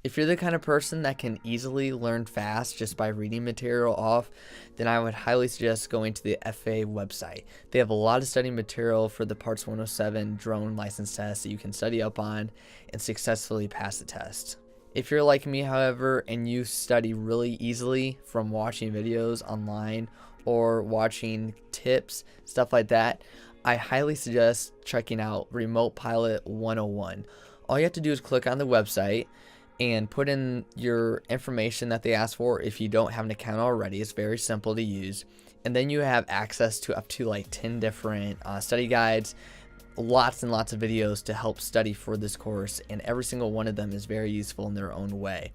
If you're the kind of person that can easily learn fast just by reading material off, then I would highly suggest going to the FAA website. They have a lot of study material for the Parts 107 drone license test that you can study up on and successfully pass the test. If you're like me, however, and you study really easily from watching videos online or watching tips, stuff like that, I highly suggest checking out Remote Pilot 101. All you have to do is click on the website and put in your information that they ask for. If you don't have an account already, it's very simple to use, and then you have access to up to like 10 different study guides, lots and lots of videos to help study for this course, and every single one of them is very useful in their own way.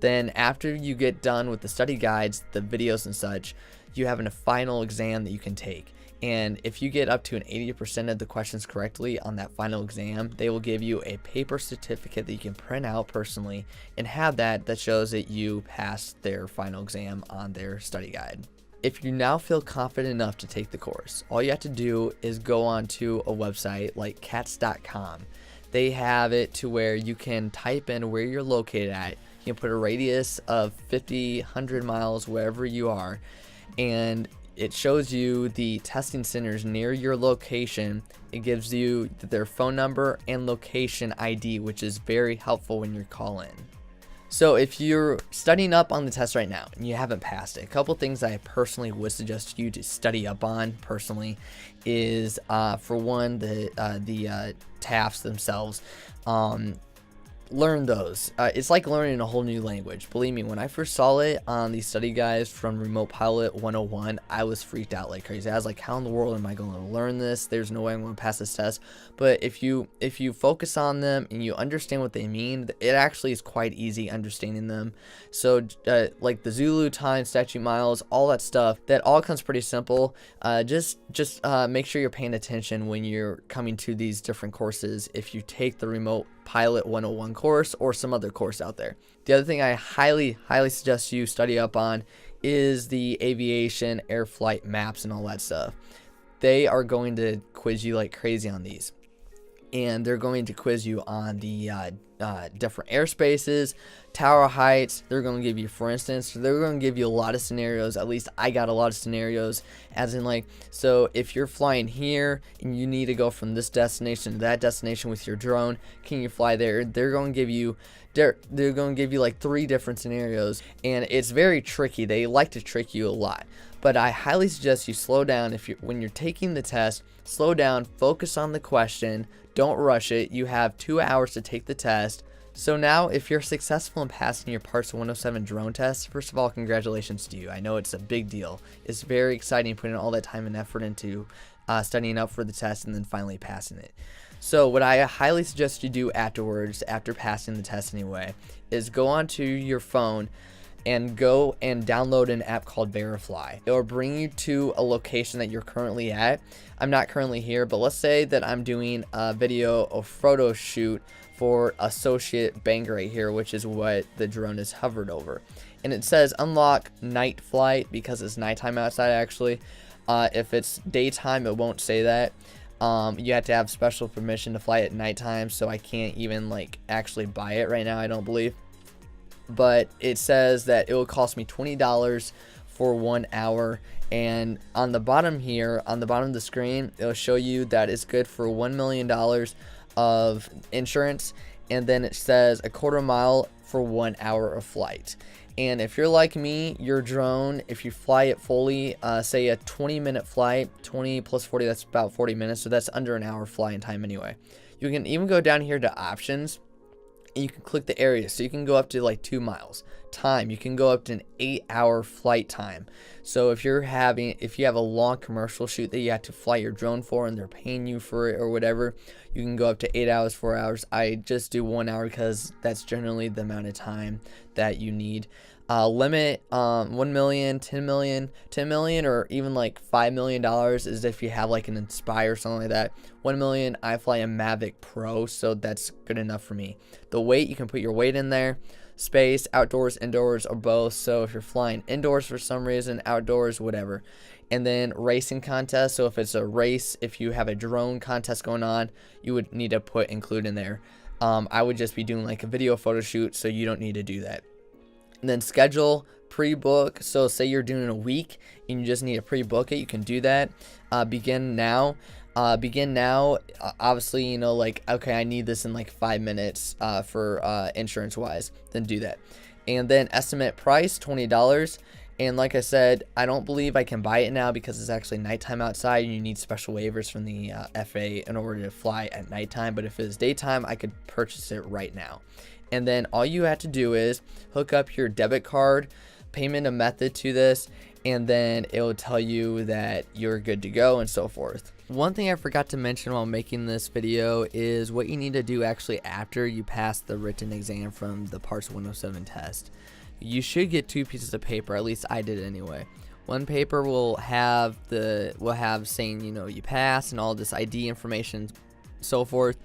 Then after you get done with the study guides, the videos and such, you have a final exam that you can take. And if you get up to an 80% of the questions correctly on that final exam, they will give you a paper certificate that you can print out personally and have that shows that you passed their final exam on their study guide. If you now feel confident enough to take the course, all you have to do is go on to a website like cats.com. They have it to where you can type in where you're located at. You can put a radius of 50, 100 miles, wherever you are, and it shows you the testing centers near your location. It gives you their phone number and location ID, which is very helpful when you call in. So if you're studying up on the test right now and you haven't passed it, a couple things I personally would suggest you to study up on personally is, for one, the TAFs themselves. Learn those. It's like learning a whole new language. Believe me, when I first saw it on the study guides from Remote Pilot 101, I was freaked out like crazy. I was like, how in the world am I going to learn this? There's no way I'm going to pass this test. But if you focus on them and you understand what they mean, it actually is quite easy understanding them. So like the Zulu time, statute miles, all that stuff, that all comes pretty simple. Just make sure you're paying attention when you're coming to these different courses if you take the Remote Pilot 101 course or some other course out there. The other thing I highly suggest you study up on is the aviation, air flight maps and all that stuff. They are going to quiz you like crazy on these, and they're going to quiz you on the different airspaces, tower heights. They're going to give you, for instance, they're going to give you a lot of scenarios. At least I got a lot of scenarios, as in like, so if you're flying here and you need to go from this destination to that destination with your drone, can you fly there? They're going to give you like 3 different scenarios, and it's very tricky. They like to trick you a lot. But I highly suggest you slow down when you're taking the test. Slow down, focus on the question, don't rush it. You have 2 hours to take the test. So now, if you're successful in passing your Parts 107 drone test, first of all, congratulations to you. I know it's a big deal. It's very exciting putting all that time and effort into studying up for the test and then finally passing it. So what I highly suggest you do afterwards, after passing the test anyway, is go onto your phone and go and download an app called Verifly. It will bring you to a location that you're currently at. I'm not currently here, but let's say that I'm doing a video or photo shoot for Associate Bank right here, which is what the drone is hovered over. And it says unlock night flight because it's nighttime outside actually. If it's daytime, it won't say that. You have to have special permission to fly at nighttime, so I can't even like actually buy it right now, I don't believe. But it says that it will cost me $20 for 1 hour, and on the bottom here, on the bottom of the screen, it'll show you that it's good for $1 million of insurance, and then it says a quarter mile for 1 hour of flight. And if you're like me, your drone, if you fly it fully, say a 20-minute flight, 20 plus 40, that's about 40 minutes, so that's under an hour flying time anyway. You can even go down here to options, and you can click the area, so you can go up to like 2 miles. Time, you can go up to an 8-hour flight time. So if you have a long commercial shoot that you have to fly your drone for and they're paying you for it or whatever, you can go up to 8 hours, 4 hours. I just do 1 hour because that's generally the amount of time that you need. Limit 1 million, 10 million, 10 million, or even like $5 million is if you have like an Inspire or something like that. 1 million, I fly a Mavic Pro, so that's good enough for me. The weight, you can put your weight in there. Space, outdoors, indoors, or both. So if you're flying indoors for some reason, outdoors, whatever. And then racing contest. So if it's a race, if you have a drone contest going on, you would need to include in there. I would just be doing like a video photo shoot, so you don't need to do that. And then schedule, pre-book. So say you're doing a week and you just need to pre-book it, you can do that. Begin now. Obviously, you know, like, okay, I need this in like 5 minutes for insurance wise, then do that. And then estimate price, $20. And like I said, I don't believe I can buy it now because it's actually nighttime outside and you need special waivers from the FAA in order to fly at nighttime. But if it's daytime, I could purchase it right now. And then all you have to do is hook up your debit card, payment a method to this, and then it will tell you that you're good to go and so forth. One thing I forgot to mention while making this video is what you need to do actually after you pass the written exam from the Parts 107 test. You should get 2 pieces of paper, at least I did anyway. One paper will have saying, you know, you pass and all this ID information, so forth.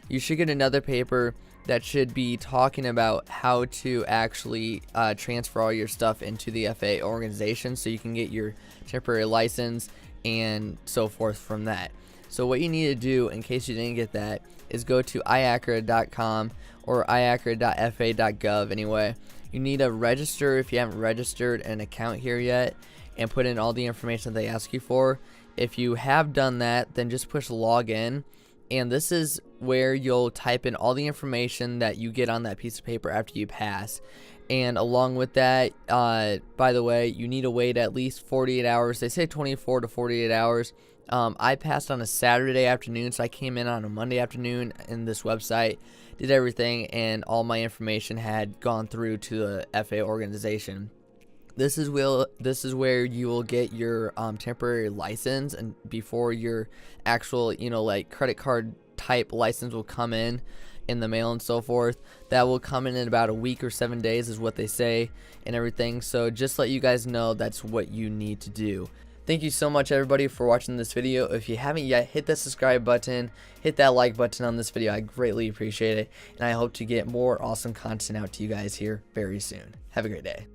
You should get another paper that should be talking about how to actually transfer all your stuff into the FAA organization so you can get your temporary license and so forth from that. So what you need to do, in case you didn't get that, is go to iacra.com or iacra.fa.gov anyway. You need to register if you haven't registered an account here yet and put in all the information that they ask you for. If you have done that, then just push login, and this is where you'll type in all the information that you get on that piece of paper after you pass. And along with that, by the way, you need to wait at least 48 hours. They say 24 to 48 hours. I passed on a Saturday afternoon, so I came in on a Monday afternoon in this website, did everything, and all my information had gone through to the FAA organization. This is where you will get your temporary license, and before your actual, you know, like credit card type license will come in the mail and so forth. That will come in about a week or 7 days is what they say and everything. So just let you guys know that's what you need to do. Thank you so much everybody for watching this video. If you haven't yet, hit that subscribe button, hit that like button on this video. I greatly appreciate it, and I hope to get more awesome content out to you guys here very soon. Have a great day.